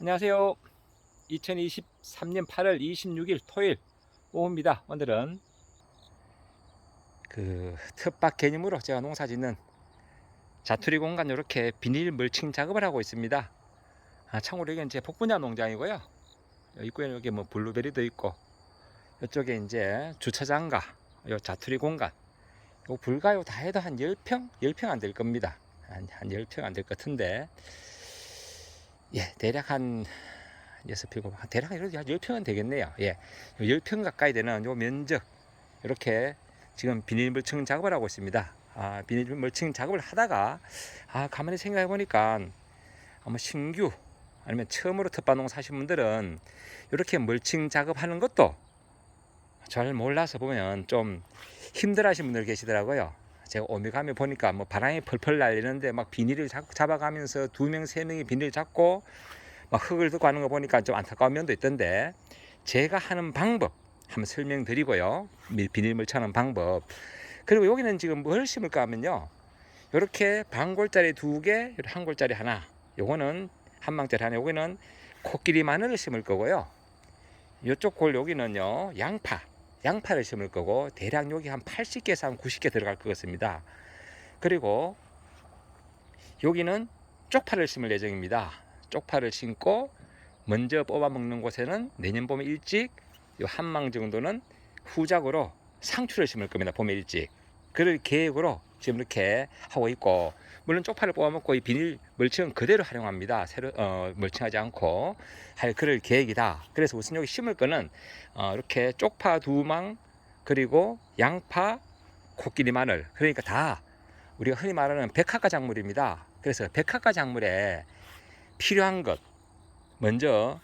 안녕하세요. 2023년 8월 26일 토요일 오후입니다. 오늘은 텃밭 개념으로 제가 농사 짓는 자투리 공간 이렇게 비닐 멀칭 작업을 하고 있습니다. 참고로 이건 이제 복분야 농장이고요. 입구에는 여기 뭐 블루베리도 있고, 이쪽에 이제 주차장과 요 자투리 공간, 요 불가요 다 해도 한 10평? 10평 안 될 겁니다. 한 10평 안 될 것 같은데, 예, 대략 한 6평, 대략 한 10평은 되겠네요. 예, 10평 가까이 되는 요 면적, 이렇게 지금 비닐 멀칭 작업을 하고 있습니다. 비닐 멀칭 작업을 하다가, 가만히 생각해 보니까, 아마 신규, 아니면 처음으로 텃밭농 사신 분들은 이렇게 멀칭 작업하는 것도 잘 몰라서 보면 좀 힘들어 하시는 분들 계시더라고요. 제가 오며 가며 보니까 뭐 바람이 펄펄 날리는데 막 비닐을 잡아가면서 2명, 3명이 비닐 잡고 막 흙을 듣고 하는 거 보니까 좀 안타까운 면도 있던데, 제가 하는 방법 한번 설명드리고요. 비닐 멀칭하는 방법. 그리고 여기는 지금 뭘 심을까 하면요, 이렇게 반골짜리 2개, 한 골짜리 하나, 요거는 한 망짜리 하나, 여기는 코끼리 마늘을 심을 거고요. 이쪽 골 여기는요, 양파를 심을 거고, 대략 여기 한 80개에서 한 90개 들어갈 것 같습니다. 그리고 여기는 쪽파를 심을 예정입니다. 쪽파를 심고 먼저 뽑아 먹는 곳에는 내년 봄에 일찍 요 한 망 정도는 후작으로 상추를 심을 겁니다. 봄에 일찍. 그럴 계획으로 지금 이렇게 하고 있고, 물론 쪽파를 뽑아 먹고 이 비닐 멀칭은 그대로 활용합니다. 새로 멀칭하지 않고 할 그럴 계획이다. 그래서 우선 여기 심을 거는 이렇게 쪽파 2망, 그리고 양파, 코끼리 마늘, 그러니까 다 우리가 흔히 말하는 백화가 작물입니다. 그래서 백화가 작물에 필요한 것, 먼저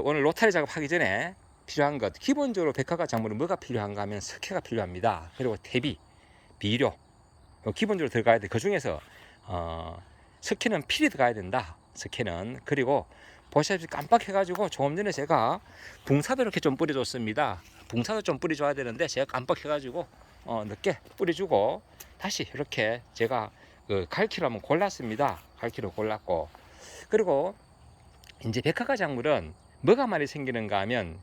오늘 로타리 작업하기 전에 필요한 것, 기본적으로 백화가 작물은 뭐가 필요한가 하면 석회가 필요합니다. 그리고 퇴비, 비료, 기본적으로 들어가야 돼. 그 중에서 석회는 필히 들어가야 된다. 석회는. 그리고 보시다시피 깜빡해가지고 조금 전에 제가 붕사도 이렇게 좀 뿌려줬습니다. 붕사도 좀 뿌려줘야 되는데 제가 깜빡해가지고 늦게 뿌려주고, 다시 이렇게 제가 갈퀴로 한번 골랐습니다. 갈퀴로 골랐고, 그리고 이제 백화가 작물은 뭐가 많이 생기는가 하면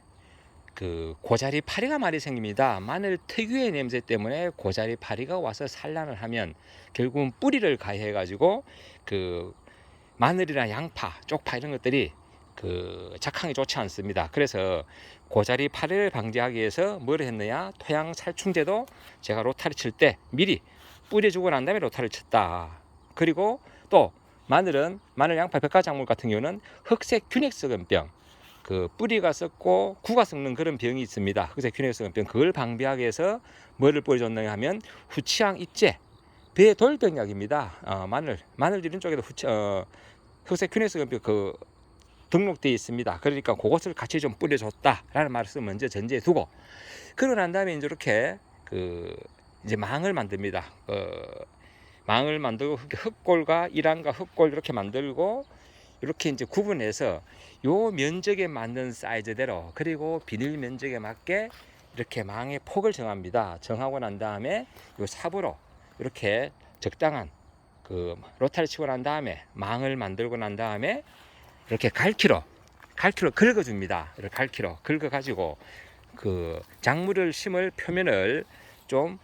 고자리 파리가 많이 생깁니다. 마늘 특유의 냄새 때문에 고자리 파리가 와서 산란을 하면 결국은 뿌리를 가해해 가지고 마늘이나 양파, 쪽파 이런 것들이 작황이 좋지 않습니다. 그래서 고자리 파리를 방지하기 위해서 뭘 했느냐, 토양 살충제도 제가 로타리 칠 때 미리 뿌려주고 난 다음에 로타리를 쳤다. 그리고 또 마늘, 양파, 백화작물 같은 경우는 흑색 균핵성병, 뿌리가 썩고 구가 썩는 그런 병이 있습니다. 흑색 균핵성병, 그걸 방비하기 위해서 뭐를 뿌려줬느냐 하면 후치향 입제, 배돌병약입니다. 마늘 이런 쪽에도 흑색 균핵성병 등록되어 있습니다. 그러니까 그것을 같이 좀 뿌려줬다라는 말씀을 먼저 전제해 두고, 그러고 난 다음에 이제 이렇게 이제 망을 만듭니다. 망을 만들고 흙골과 이랑과 흙골 이렇게 만들고, 이렇게 이제 구분해서 요 면적에 맞는 사이즈대로, 그리고 비닐 면적에 맞게 이렇게 망의 폭을 정합니다. 정하고 난 다음에 요 삽으로 이렇게 적당한 로타리 치고 난 다음에 망을 만들고 난 다음에 이렇게 갈퀴로 긁어줍니다. 이렇게 갈퀴로 긁어가지고 작물을 심을 표면을 좀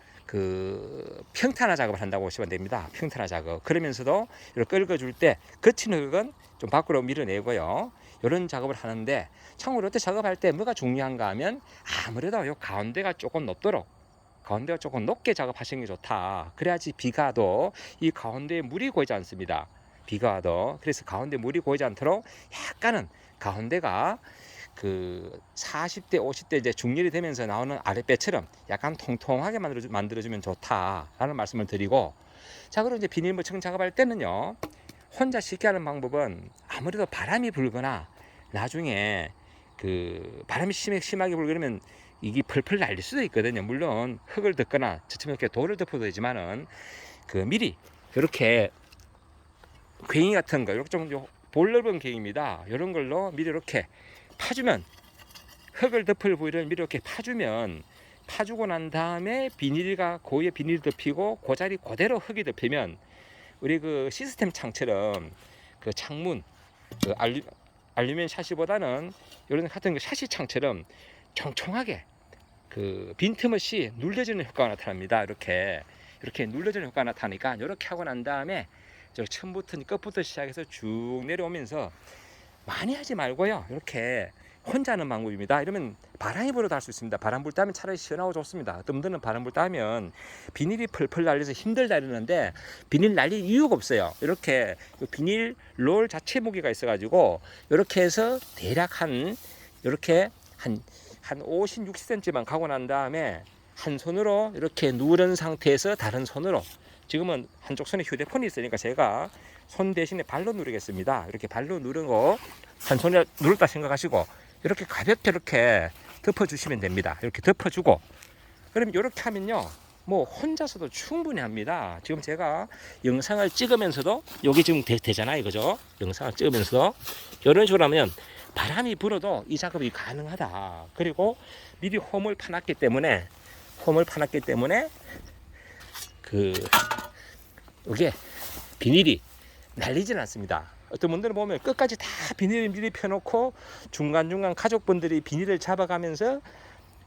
평탄화 작업을 한다고 보시면 됩니다. 평탄화 작업. 그러면서도 이렇게 긁어줄 때 거친 흙은 좀 밖으로 밀어내고요. 이런 작업을 하는데, 참고로 이때 작업할 때 뭐가 중요한가 하면 아무래도 요 가운데가 조금 높게 작업하시는 게 좋다. 그래야지 비가 와도 이 가운데에 물이 고이지 않습니다. 비가 와도. 그래서 가운데 물이 고이지 않도록 약간은 가운데가 40대, 50대 이제 중열이 되면서 나오는 아랫배처럼 약간 통통하게 만들어주면 좋다라는 말씀을 드리고, 자, 그리고 이제 비닐 멀칭 작업할 때는요, 혼자 쉽게 하는 방법은 아무래도 바람이 불거나 나중에 바람이 심하게 불거면 이게 펄펄 날릴 수도 있거든요. 물론 흙을 덮거나 저처럼 이렇게 돌을 덮어도 되지만은 미리 이렇게 괭이 같은 거, 이렇게 좀 볼넓은 괭이입니다. 이런 걸로 미리 이렇게 파주면, 흙을 덮을 부위를 미리 이렇게 파주고 난 다음에 고위에 비닐 덮이고 그 자리 그대로 흙이 덮이면, 우리 시스템 창처럼 창문, 알루미늄 샤시보다는 이런 같은 그 샤시창처럼 총총하게 그 빈틈없이 눌려지는 효과가 나타납니다. 이렇게 눌려지는 효과가 나타나니까 이렇게 하고 난 다음에 저 처음부터 끝부터 시작해서 쭉 내려오면서 많이 하지 말고요. 이렇게 혼자 하는 방법입니다. 이러면 바람이 불어도 할 수 있습니다. 바람 불 때 하면 차라리 시원하고 좋습니다. 어떤 분들은 바람 불 때 하면 비닐이 펄펄 날려서 힘들다 이러는데 비닐 날릴 이유가 없어요. 이렇게 비닐 롤 자체 무게가 있어 가지고 이렇게 해서 대략 이렇게 한 50, 60cm만 가고 난 다음에 한 손으로 이렇게 누른 상태에서 다른 손으로, 지금은 한쪽 손에 휴대폰이 있으니까 제가 손 대신에 발로 누르겠습니다. 이렇게 발로 누르고 한 손에 누른다 생각하시고 이렇게 가볍게 이렇게 덮어주시면 됩니다. 이렇게 덮어주고, 그럼 이렇게 하면요, 뭐 혼자서도 충분히 합니다. 지금 제가 영상을 찍으면서도 여기 지금 되잖아요, 그죠? 영상을 찍으면서도 이런 식으로 하면 바람이 불어도 이 작업이 가능하다. 그리고 미리 홈을 파놨기 때문에 이게 비닐이 날리지는 않습니다. 어떤 분들은 보면 끝까지 다 비닐을 미리 펴놓고 중간중간 가족분들이 비닐을 잡아가면서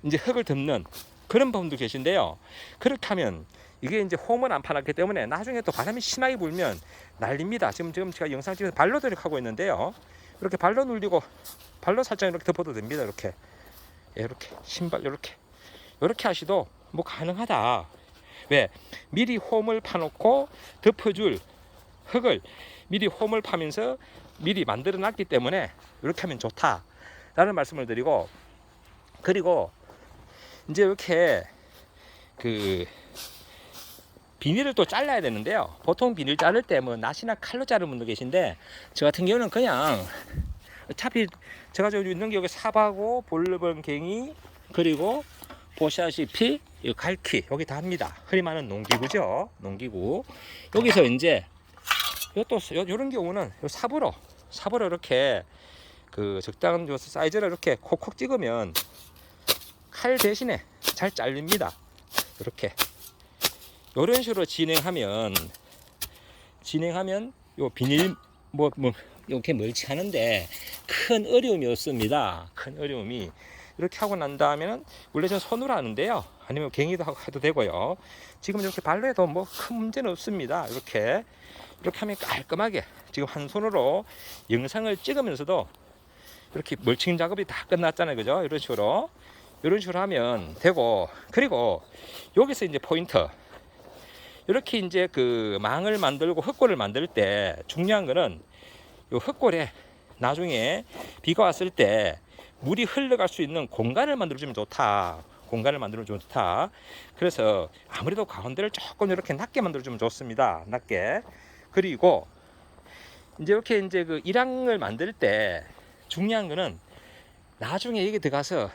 이제 흙을 덮는 그런 분도 계신데요. 그렇게 하면 이게 이제 홈을 안 파놨기 때문에 나중에 또 바람이 심하게 불면 날립니다. 지금 제가 영상 찍어서 발로 하고 있는데요. 이렇게 발로 눌리고 발로 살짝 이렇게 덮어도 됩니다. 이렇게 신발 이렇게 하시도 뭐 가능하다. 왜? 미리 홈을 파놓고 덮어줄 흙을 미리 홈을 파면서 미리 만들어 놨기 때문에 이렇게 하면 좋다라는 말씀을 드리고, 그리고 이제 이렇게 그 비닐을 또 잘라야 되는데요. 보통 비닐 자를 때 뭐 낫이나 칼로 자르는 분도 계신데 저 같은 경우는 그냥 어차피 제가 저기 있는 게 여기 삽하고 볼번갱이 그리고 보시다시피 이 갈퀴 여기 다 합니다. 흔히 말하는 농기구죠. 농기구. 여기서 이제 요런 경우는 요 삽으로 이렇게 그 적당한 사이즈를 이렇게 콕콕 찍으면 칼 대신에 잘 잘립니다. 이렇게 요런 식으로 진행하면 요 비닐 뭐 이렇게 멀치하는데 큰 어려움이 없습니다. 큰 어려움이. 이렇게 하고 난 다음에는 원래 전 손으로 하는데요. 아니면 갱이도 해도 되고요. 지금 이렇게 발로 해도 뭐 큰 문제는 없습니다. 이렇게 하면 깔끔하게 지금 한 손으로 영상을 찍으면서도 이렇게 멀칭 작업이 다 끝났잖아요. 그죠? 이런 식으로 하면 되고, 그리고 여기서 이제 포인트. 이렇게 이제 그 망을 만들고 흙골을 만들 때 중요한 거는 이 흙골에 나중에 비가 왔을 때 물이 흘러갈 수 있는 공간을 만들어주면 좋다. 그래서 아무래도 가운데를 조금 이렇게 낮게 만들어주면 좋습니다. 낮게. 그리고 이제 이렇게 이제 그 일항을 만들 때 중요한 거는 나중에 여기 들어가서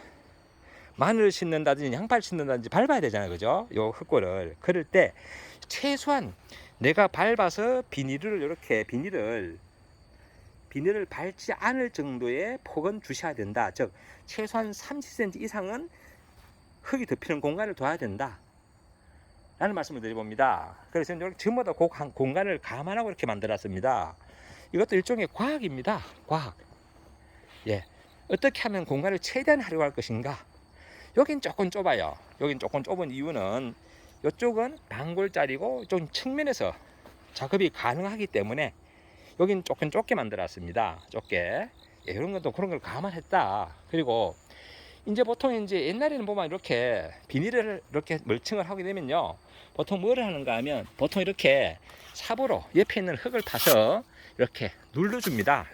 마늘 심는다든지 양파를 심는다든지 밟아야 되잖아요. 그죠? 요 흙골을. 그럴 때 최소한 내가 밟아서 비닐을 밟지 않을 정도의 폭은 주셔야 된다. 즉 최소한 30cm 이상은 흙이 덮이는 공간을 둬야 된다 라는 말씀을 드려봅니다. 그래서 전부 다 그 공간을 감안하고 이렇게 만들었습니다. 이것도 일종의 과학입니다. 과학. 예. 어떻게 하면 공간을 최대한 활용할 것인가. 여긴 조금 좁아요. 여긴 조금 좁은 이유는 이쪽은 단골짜리고 좀 측면에서 작업이 가능하기 때문에 여긴 조금 좁게 만들었습니다. 좁게. 예, 이런 것도 그런 걸 감안했다. 그리고 이제 보통 이제 옛날에는 보면 이렇게 비닐을 이렇게 멀칭을 하게 되면요. 보통 뭐를 하는가 하면 보통 이렇게 삽으로 옆에 있는 흙을 파서 이렇게 눌러줍니다.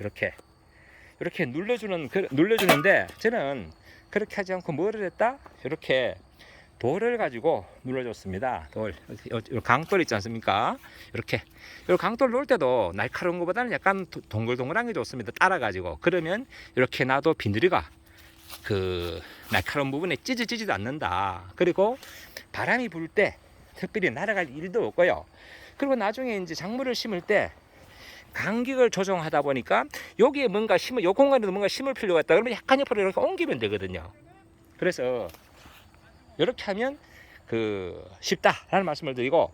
이렇게 눌러주는데 저는 그렇게 하지 않고 뭐를 했다? 이렇게 돌을 가지고 눌러줬습니다. 돌, 강돌 있지 않습니까? 이렇게 강돌 놓을 때도 날카로운 것보다는 약간 동글동글한 게 좋습니다. 따라가지고 그러면 이렇게 놔도 비늘이가 그 날카로운 부분에 찌지도 않는다. 그리고 바람이 불 때 특별히 날아갈 일도 없고요. 그리고 나중에 이제 작물을 심을 때 간격을 조정하다 보니까 여기에 뭔가 요 공간에도 뭔가 심을 필요가 있다. 그러면 약간 옆으로 이렇게 옮기면 되거든요. 그래서 이렇게 하면 그 쉽다라는 말씀을 드리고,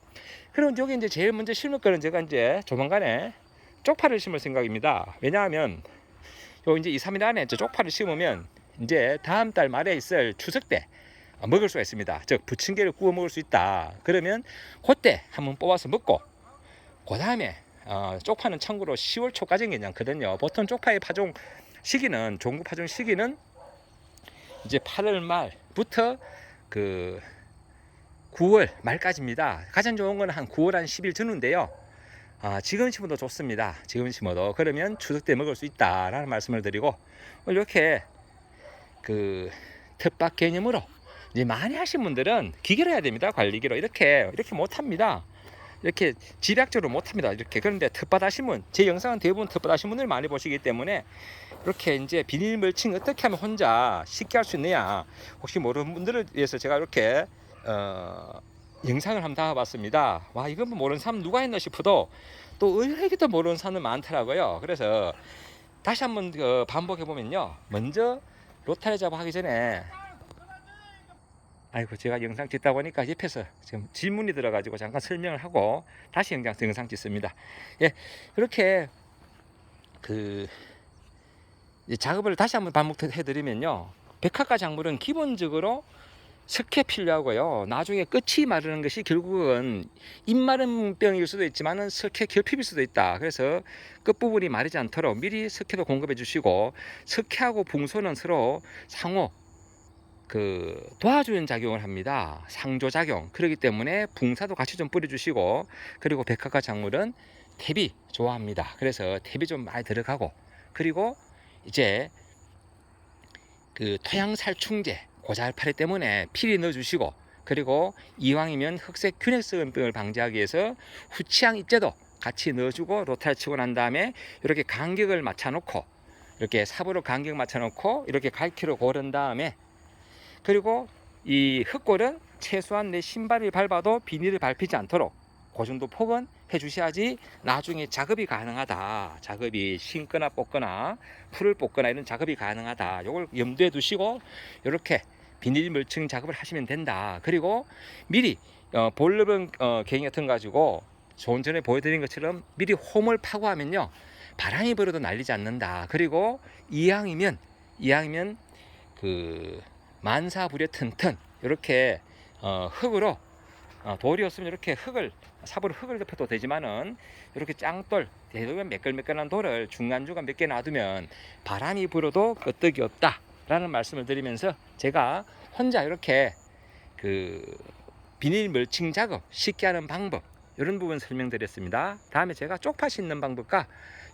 그럼 여기 이제 제일 먼저 심을 거는 제가 이제 조만간에 쪽파를 심을 생각입니다. 왜냐하면 요 이제 2, 3일 안에 저 쪽파를 심으면 이제 다음 달 말에 있을 추석 때 먹을 수가 있습니다. 즉 부침개를 구워 먹을 수 있다. 그러면 그때 한번 뽑아서 먹고 그 다음에 쪽파는 참고로 10월 초까지는 괜찮거든요. 보통 쪽파의 파종 시기는 종구 파종 시기는 이제 8월 말부터 그 9월 말까지입니다. 가장 좋은 건 한 9월 한 10일 전후인데요. 지금 심어도 좋습니다. 지금 심어도 그러면 추석 때 먹을 수 있다라는 말씀을 드리고 이렇게 그 텃밭 개념으로 이제 많이 하신 분들은 기계로 해야 됩니다. 관리기로 이렇게 못합니다. 이렇게 집약적으로 못합니다. 이렇게. 그런데 텃밭 하신 분, 제 영상은 대부분 텃밭 하신 분들 많이 보시기 때문에 이렇게 이제 비닐 멀칭 어떻게 하면 혼자 쉽게 할 수 있느냐 혹시 모르는 분들을 위해서 제가 이렇게 영상을 한번 담아봤습니다. 와, 이건 뭐 모르는 사람 누가 했나 싶어도 또 의외로 모르는 사람들 많더라고요. 그래서 다시 한번 반복해 보면요. 먼저 로타리 잡아 하기 전에 아이고 제가 영상 찍다 보니까 옆에서 지금 질문이 들어가지고 잠깐 설명을 하고 다시 영상 찍습니다. 예, 이렇게 작업을 다시 한번 반복해 드리면요. 백화가 작물은 기본적으로 석회 필요하고요. 나중에 끝이 마르는 것이 결국은 입마름 병일 수도 있지만은 석회 결핍일 수도 있다. 그래서 끝부분이 마르지 않도록 미리 석회도 공급해 주시고 석회하고 붕소는 서로 상호 도와주는 작용을 합니다. 상조작용. 그렇기 때문에 붕사도 같이 좀 뿌려주시고 그리고 백화가 작물은 탭이 좋아합니다. 그래서 탭이 좀 많이 들어가고 그리고 이제 토양살충제 고잘파리 때문에 필히 넣어주시고 그리고 이왕이면 흑색 균핵성병을 방지하기 위해서 후치향 입제도 같이 넣어주고 로타리 치고 난 다음에 이렇게 간격을 맞춰놓고 이렇게 삽으로 간격 맞춰놓고 이렇게 갈퀴로 고른 다음에 그리고 이 흙골은 최소한 내 신발이 밟아도 비닐을 밟히지 않도록 그 정도 폭은 해주셔야지 나중에 작업이 가능하다. 작업이 심거나 뽑거나 풀을 뽑거나 이런 작업이 가능하다. 이걸 염두에 두시고 이렇게 비닐 멀칭 작업을 하시면 된다. 그리고 미리 볼러번 갱이 같은 거 가지고 조금 전에 보여드린 것처럼 미리 홈을 파고 하면요 바람이 불어도 날리지 않는다. 그리고 이왕이면 만사부려 튼튼 이렇게 흙으로 돌이 없으면 이렇게 삽으로 흙을 덮어도 되지만은 이렇게 짱돌 대부분 매끌매끌한 돌을 중간중간 몇 개 놔두면 바람이 불어도 끄떡이 없다 라는 말씀을 드리면서 제가 혼자 이렇게 비닐 멀칭 작업 쉽게 하는 방법 이런 부분 설명드렸습니다. 다음에 제가 쪽파 씻는 방법과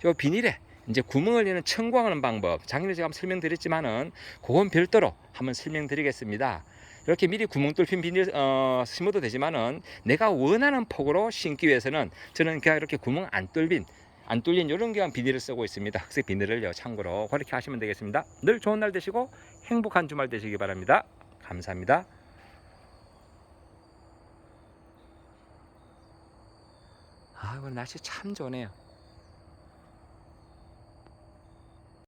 요 비닐에 이제 구멍을 내는 청광하는 방법 작년에 제가 한번 설명드렸지만은 그건 별도로 한번 설명드리겠습니다. 이렇게 미리 구멍 뚫힌 비닐 심어도 되지만은 내가 원하는 폭으로 심기 위해서는 저는 그냥 이렇게 구멍 안 뚫린 이런 그냥 비닐을 쓰고 있습니다. 흑색 비닐을요. 참고로 그렇게 하시면 되겠습니다. 늘 좋은 날 되시고 행복한 주말 되시기 바랍니다. 감사합니다. 오늘 날씨 참 좋네요.